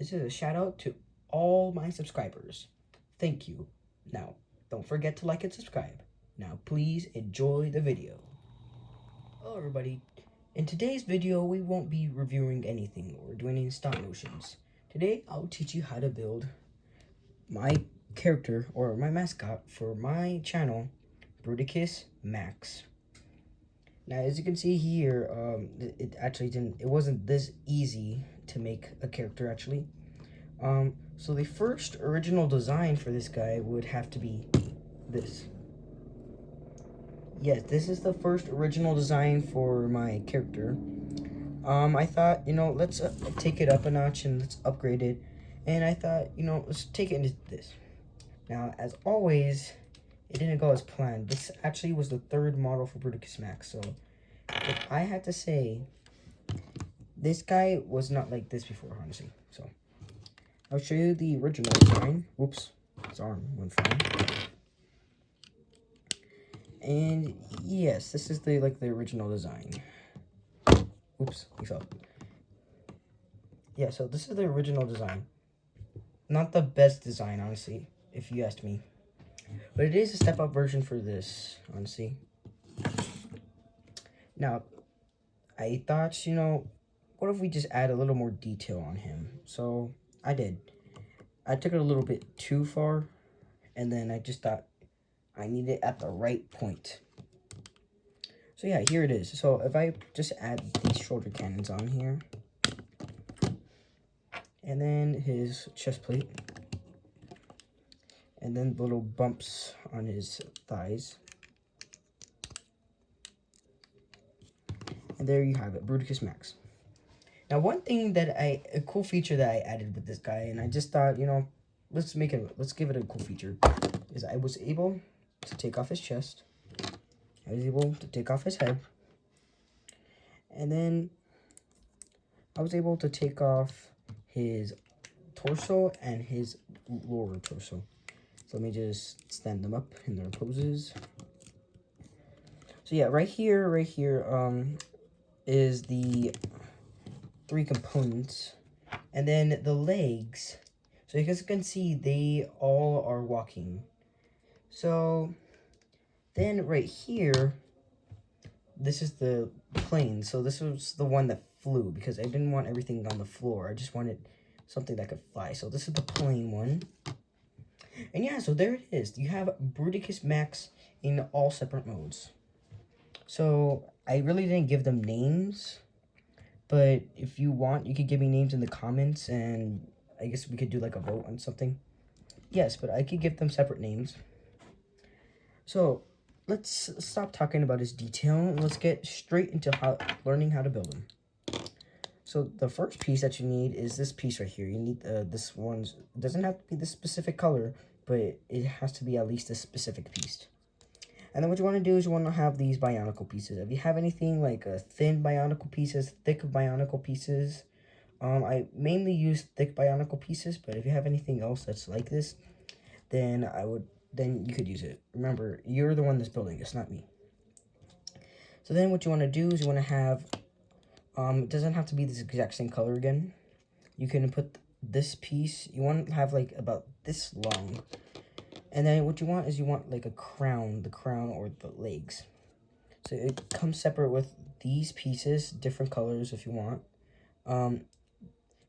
This is a shout out to all my subscribers. Thank you. Now, don't forget to like and subscribe. Now, please enjoy the video. Hello, everybody. In today's video, we won't be reviewing anything or doing any stop motions. Today, I'll teach you how to build my character or my mascot for my channel, Bruticus Max. Now, as you can see here, it wasn't this easy to make a character actually. So the first original design for this guy would have to be this. Yes, this is the first original design for my character. I thought, let's take it up a notch and let's upgrade it. And I thought, let's take it into this. Now, as always, it didn't go as planned. This actually was the third model for Bruticus Max. So, if I had to say, this guy was not like this before, honestly. So, I'll show you the original design. Whoops, his arm went flying. And yes, this is the original design. Oops, he fell. Yeah, so this is the original design. Not the best design, honestly, if you asked me. But it is a step-up version for this, honestly. Now, I thought, what if we just add a little more detail on him? So, I did. I took it a little bit too far, and then I just thought I need it at the right point. So yeah, here it is. So if I just add these shoulder cannons on here, and then his chest plate, and then the little bumps on his thighs, and there you have it, Bruticus Max. Now, one thing a cool feature that I added with this guy, and I just thought, let's give it a cool feature, is I was able to take off his chest, I was able to take off his head, and then I was able to take off his torso and his lower torso. So let me just stand them up in their poses. So yeah, right here, is the 3 components, and then the legs. So you guys can see they all are walking. So then right here, this is the plane. So this was the one that flew because I didn't want everything on the floor. I just wanted something that could fly. So this is the plane one. And yeah, so there it is. You have Bruticus Max in all separate modes. So I really didn't give them names, but if you want, you could give me names in the comments, and I guess we could do like a vote on something. Yes, but I could give them separate names. So let's stop talking about his detail and let's get straight into learning how to build him. So the first piece that you need is this piece right here. You need this one. It doesn't have to be this specific color, but it has to be at least a specific piece. And then what you want to do is you want to have these Bionicle pieces. If you have anything like thin Bionicle pieces, thick Bionicle pieces, I mainly use thick Bionicle pieces, but if you have anything else that's like this, then you could use it. Remember, you're the one that's building, it's not me. So then what you want to do is you want to have, it doesn't have to be this exact same color again. You can put this piece, you want to have like about this long. And then what you want is like a crown, the crown or the legs. So it comes separate with these pieces, different colors if you want.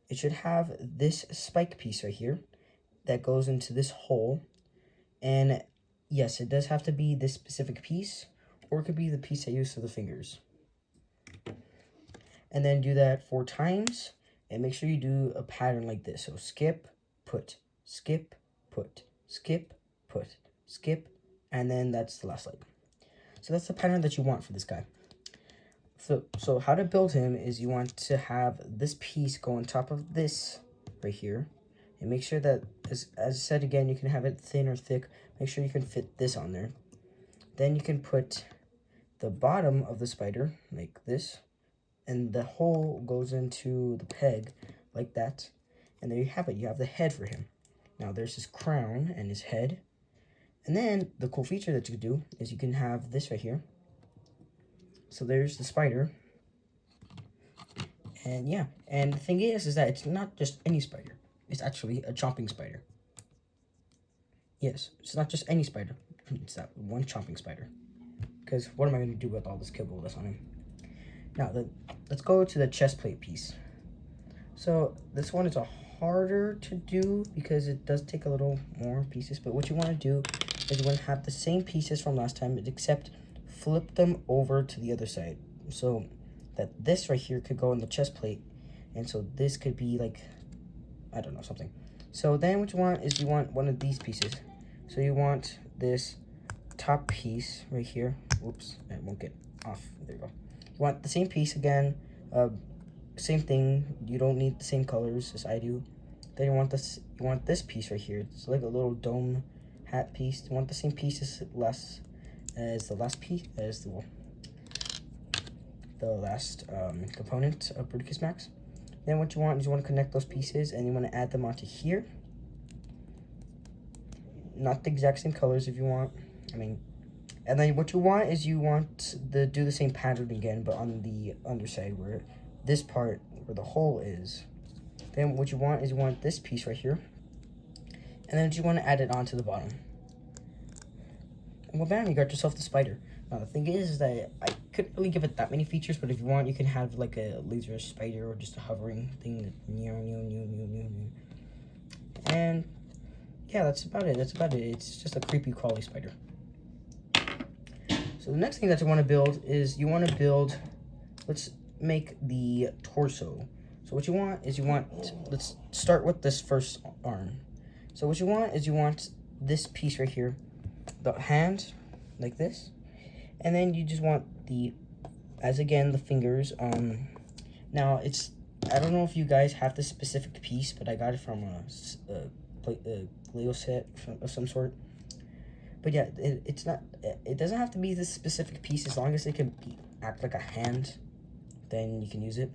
It should have this spike piece right here that goes into this hole. And yes, it does have to be this specific piece, or it could be the piece I use for the fingers. And then do that 4 times, and make sure you do a pattern like this. So skip, put, skip, put, skip, put, skip, and then that's the last leg. So that's the pattern that you want for this guy. So how to build him is you want to have this piece go on top of this right here. And make sure that, as I said again, you can have it thin or thick. Make sure you can fit this on there. Then you can put the bottom of the spider like this. And the hole goes into the peg like that. And there you have it. You have the head for him. Now there's his crown and his head. And then the cool feature that you can do is you can have this right here. So there's the spider. And yeah, and the thing is that it's not just any spider. It's actually a chomping spider. Yes, it's not just any spider. It's that one chomping spider. Because what am I going to do with all this kibble that's on him? Now, let's go to the chest plate piece. So this one is a harder to do because it does take a little more pieces. But what you want to do is you want to have the same pieces from last time, except flip them over to the other side. So that this right here could go in the chest plate. And so this could be like, I don't know, something. So then what you want is you want one of these pieces. So you want this top piece right here. Oops, it won't get off. There you go. You want the same piece again. Same thing. You don't need the same colors as I do. Then you want this piece right here. It's like a little dome hat piece. You want the same piece as the last piece as the last component of Bruticus Max. Then what you want is you want to connect those pieces and you want to add them onto here. Not the exact same colors if you want. And then what you want is you want to do the same pattern again, but on the underside where this part where the hole is. Then what you want is you want this piece right here. And then you want to add it onto the bottom. And well, bam, you got yourself the spider. Now the thing is that I couldn't really give it that many features, but if you want, you can have like a laser spider or just a hovering thing that and yeah, that's about it. It's just a creepy crawly spider. So the next thing that you want to build is let's make the torso. So what you want is let's start with this first arm. So what you want is you want this piece right here, the hand, like this. And then you just want the fingers. Now I don't know if you guys have this specific piece, but I got it from a Lego set of some sort. But yeah, it doesn't have to be this specific piece. As long as it can act like a hand, then you can use it.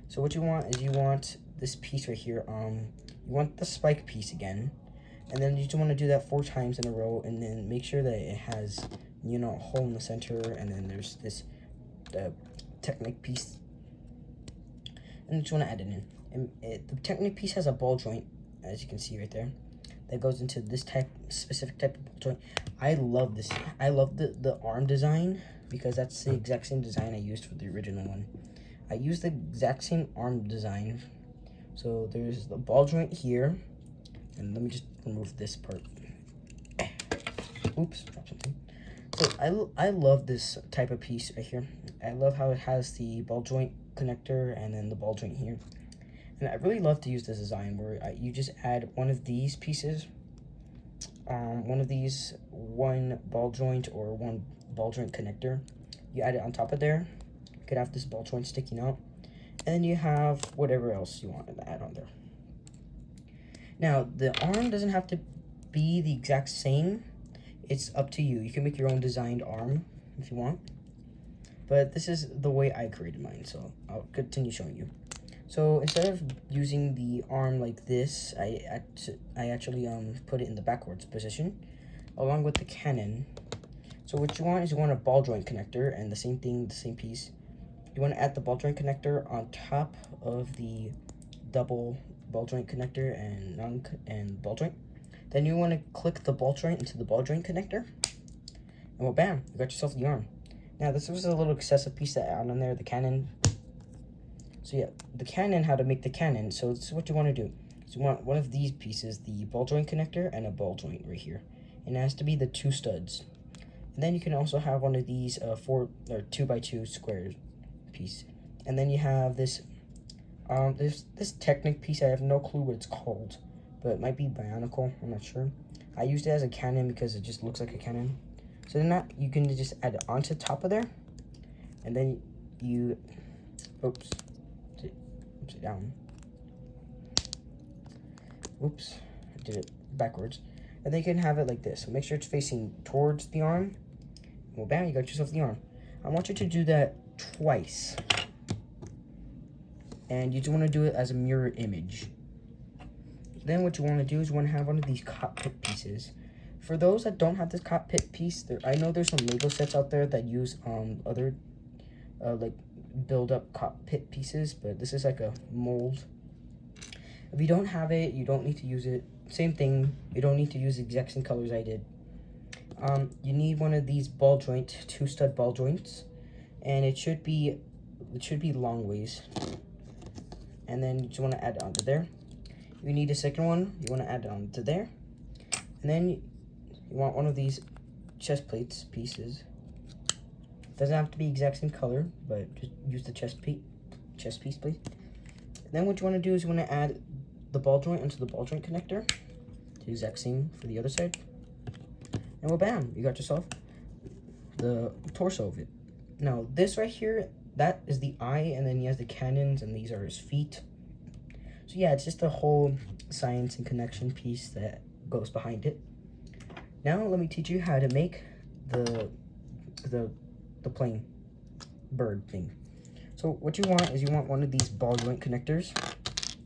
So what you want is you want this piece right here. You want the spike piece again, and then you just want to do that 4 times in a row, and then make sure that it has a hole in the center, and then there's this Technic piece, and you just want to add it in. And the Technic piece has a ball joint, as you can see right there, that goes into this specific type of ball joint. I love this. I love the arm design because that's the exact same design I used for the original one. I used the exact same arm design. So there's the ball joint here, and let me just remove this part. Oops, dropped something. So I love this type of piece right here. I love how it has the ball joint connector and then the ball joint here. And I really love to use this design where you just add one of these pieces, one ball joint or one ball joint connector. You add it on top of there. You could have this ball joint sticking out. And then you have whatever else you want to add on there. Now, the arm doesn't have to be the exact same. It's up to you. You can make your own designed arm if you want. But this is the way I created mine, so I'll continue showing you. So instead of using the arm like this, I actually put it in the backwards position, along with the cannon. So what you want is you want a ball joint connector, and the same thing, the same piece. You want to add the ball joint connector on top of the double ball joint connector and ball joint. Then you want to click the ball joint into the ball joint connector, and well, bam, you got yourself the arm. Now this was a little excessive piece to add on there, the cannon. So yeah, the cannon, how to make the cannon. So this is what you want to do. So you want one of these pieces, the ball joint connector and a ball joint right here. And it has to be the 2 studs. And then you can also have one of these 2x2 squares piece. And then you have this this Technic piece. I have no clue what it's called, but it might be Bionicle, I'm not sure. I used it as a cannon because it just looks like a cannon. So then that you can just add it onto top of there, and then you upside down. Oops, I did it backwards. And then you can have it like this. So make sure it's facing towards the arm. Well, bam, you got yourself the arm. I want you to do that twice. And you just want to do it as a mirror image. Then what you want to do is you want to have one of these cockpit pieces. For those that don't have this cockpit piece, I know there's some Lego sets out there that use other like build up cockpit pieces, but this is like a mold. If you don't have it, you don't need to use it. Same thing, you don't need to use the exact same colors I did. You need one of these ball joint, 2 stud ball joints, and it should be long ways. And then you just want to add it onto there. You need a second one, you want to add it onto there. And then you want one of these chest plates pieces. Doesn't have to be exact same color, but just use the chest piece, please. And then what you want to do is you want to add the ball joint into the ball joint connector. The exact same for the other side. And well, bam, you got yourself the torso of it. Now, this right here, that is the eye, and then he has the cannons, and these are his feet. So yeah, it's just a whole science and connection piece that goes behind it. Now, let me teach you how to make the plane bird thing. So what you want is you want one of these ball joint connectors.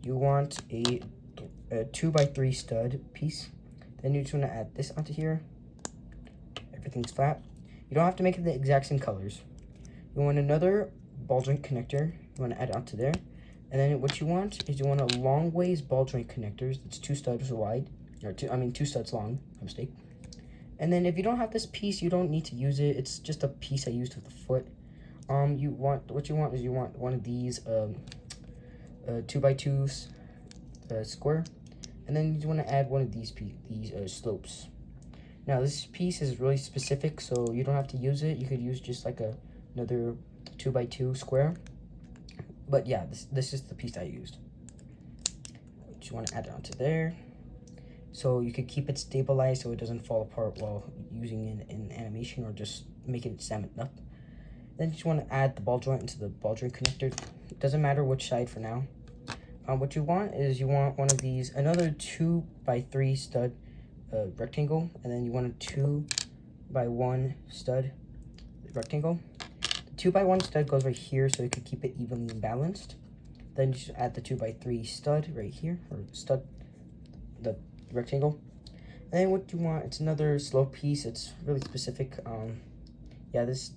You want a 2x3 stud piece. Then you just want to add this onto here. Everything's flat. You don't have to make it the exact same colors. You want another ball joint connector. You want to add it onto there. And then what you want is you want a long ways ball joint connectors. That's 2 studs wide, or 2 studs long. My mistake. And then if you don't have this piece, you don't need to use it. It's just a piece I used with the foot. What you want is you want one of these 2x2s square, and then you want to add one of these slopes. Now this piece is really specific, so you don't have to use it. You could use just like another 2x2 square. But yeah, this is the piece I used. You want to add it onto there, so you could keep it stabilized so it doesn't fall apart while using it in animation or just making it stand up. Then you just want to add the ball joint into the ball joint connector. It doesn't matter which side for now. What you want is you want one of these, another 2x3 stud rectangle, and then you want a 2x1 stud rectangle. The 2x1 stud goes right here so you can keep it evenly balanced. Then you just add the 2x3 stud right here, or stud, the rectangle. And then what you want, it's another slope piece. It's really specific. Yeah, this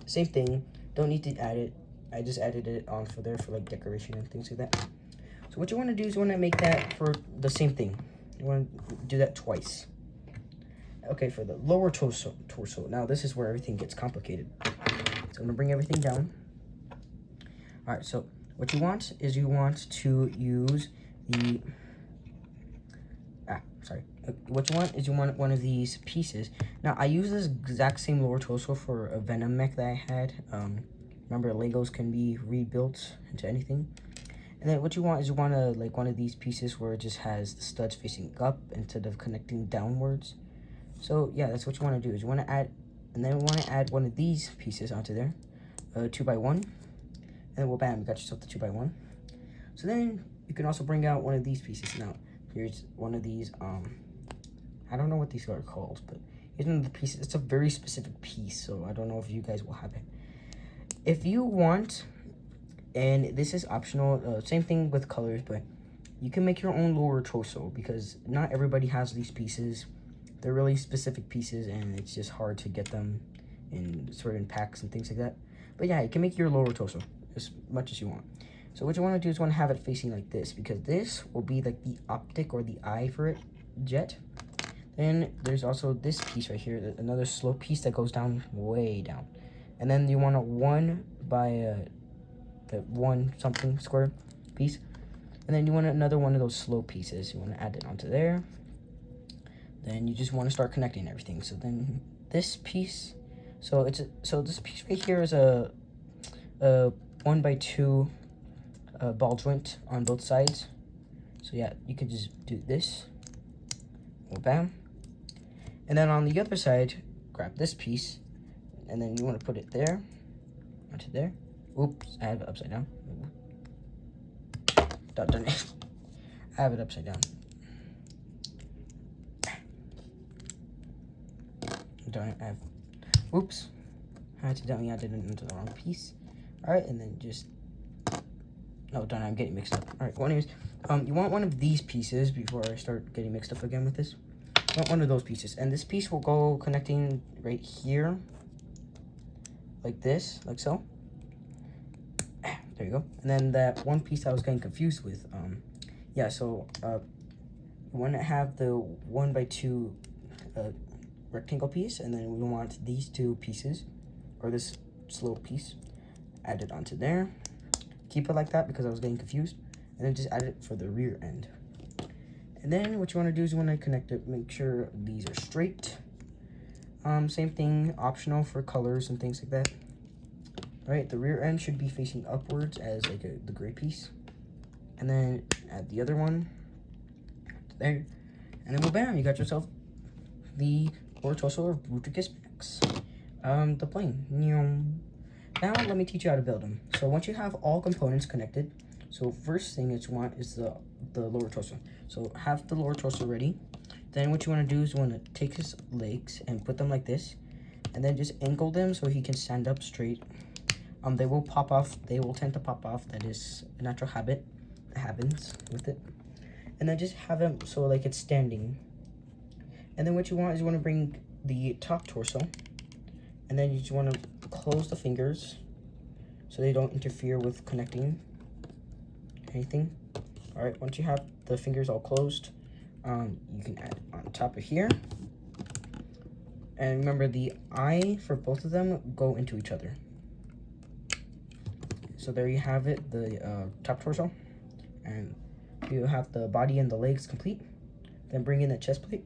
same thing. Don't need to add it. I just added it on for there for like decoration and things like that. So what you want to do is you want to make that for the same thing. You want to do that twice. Okay, for the lower torso. Now this is where everything gets complicated. So I'm gonna bring everything down. All right. So what you want is you want to use the. What you want is you want one of these pieces. Now I use this exact same lower torso for a Venom mech that I had. Remember, Legos can be rebuilt into anything. And then what you want is you want to like one of these pieces where it just has the studs facing up instead of connecting downwards. So yeah, that's what you want to do. Is you want to add, and then we want to add one of these pieces onto there, 2x1, and then well, bam, you got yourself the 2x1. So then you can also bring out one of these pieces. Now here's one of these. I don't know what these are called, but here's one of the pieces. It's a very specific piece, so I don't know if you guys will have it. If you want, and this is optional, same thing with colors, but you can make your own lower torso because not everybody has these pieces. They're really specific pieces, and it's just hard to get them in certain packs and things like that. But yeah, you can make your lower torso as much as you want. So what you want to do is you want to have it facing like this, because this will be like the optic or the eye for it, jet. Then there's also this piece right here, another slope piece that goes down, way down. And then you want a 1 something square piece. And then you want another one of those slope pieces. You want to add it onto there. Then you just want to start connecting everything. So then this piece, so this piece right here is a 1x2 ball joint on both sides. So yeah, you could just do this. Well, bam. And then on the other side, grab this piece, and then you want to put it there, onto there. Oops, I have it upside down. Darn it. I have it upside down. Darn it, oops. I accidentally added it into the wrong piece. Alright, and then just, oh, darn it, I'm getting mixed up. Alright, well, anyways, you want one of these pieces before I start getting mixed up again with this. You want one of those pieces, and this piece will go connecting right here, like this, like so. There you go. And then that one piece I was getting confused with, yeah, so you want to have the 1x2 rectangle piece, and then we want these two pieces, or this slope piece, added onto there. Keep it like that because I was getting confused, and then just add it for the rear end. And then what you want to do is you want to connect it, make sure these are straight. Same thing, optional for colors and things like that. All right, the rear end should be facing upwards as like the gray piece, and then add the other one there, and then well, bam, you got yourself the lower torso of Bruticus Max. The plane. Now let me teach you how to build them. So once you have all components connected, so first thing that you want is the lower torso. So have the lower torso ready. Then what you want to do is you want to take his legs and put them like this, and then just angle them so he can stand up straight. They will pop off. They will tend to pop off. That is a natural habit that happens with it. And then just have him so like it's standing. And then what you want is you want to bring the top torso, and then you just want to close the fingers so they don't interfere with connecting anything. All right, once you have the fingers all closed, you can add on top of here. And remember, the eye for both of them go into each other. So there you have it, the top torso. And you have the body and the legs complete. Then bring in the chest plate.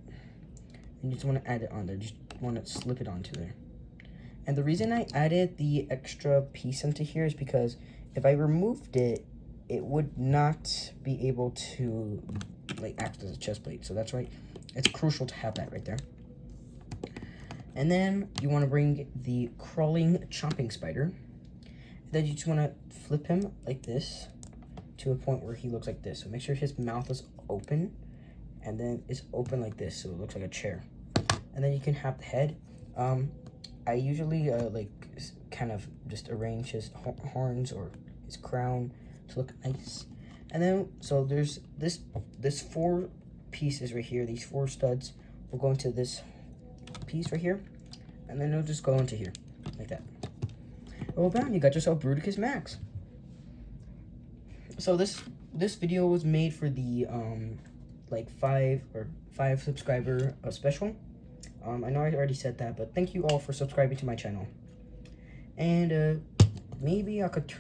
And you just want to add it on there. Just want to slip it onto there. And the reason I added the extra piece into here is because if I removed it, it would not be able to like act as a chest plate. So that's why it's crucial to have that right there. And then you want to bring the crawling chomping spider. Then you just want to flip him like this to a point where he looks like this. So make sure his mouth is open, and then it's open like this, so it looks like a chair. And then you can have the head. I usually like kind of just arrange his horns or his crown to look nice. And then so there's this 4 pieces right here. These 4 studs will go into this piece right here, and then it'll just go into here like that. Well, bam, you got yourself Bruticus Max. So this video was made for the like 5 subscriber special. I know I already said that, but thank you all for subscribing to my channel. And maybe I could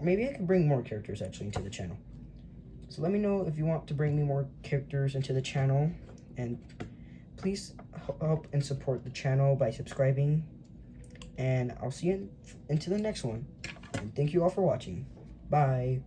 maybe I could bring more characters actually into the channel. So let me know if you want to bring me more characters into the channel, and please help and support the channel by subscribing. And I'll see you into the next one. And thank you all for watching. Bye.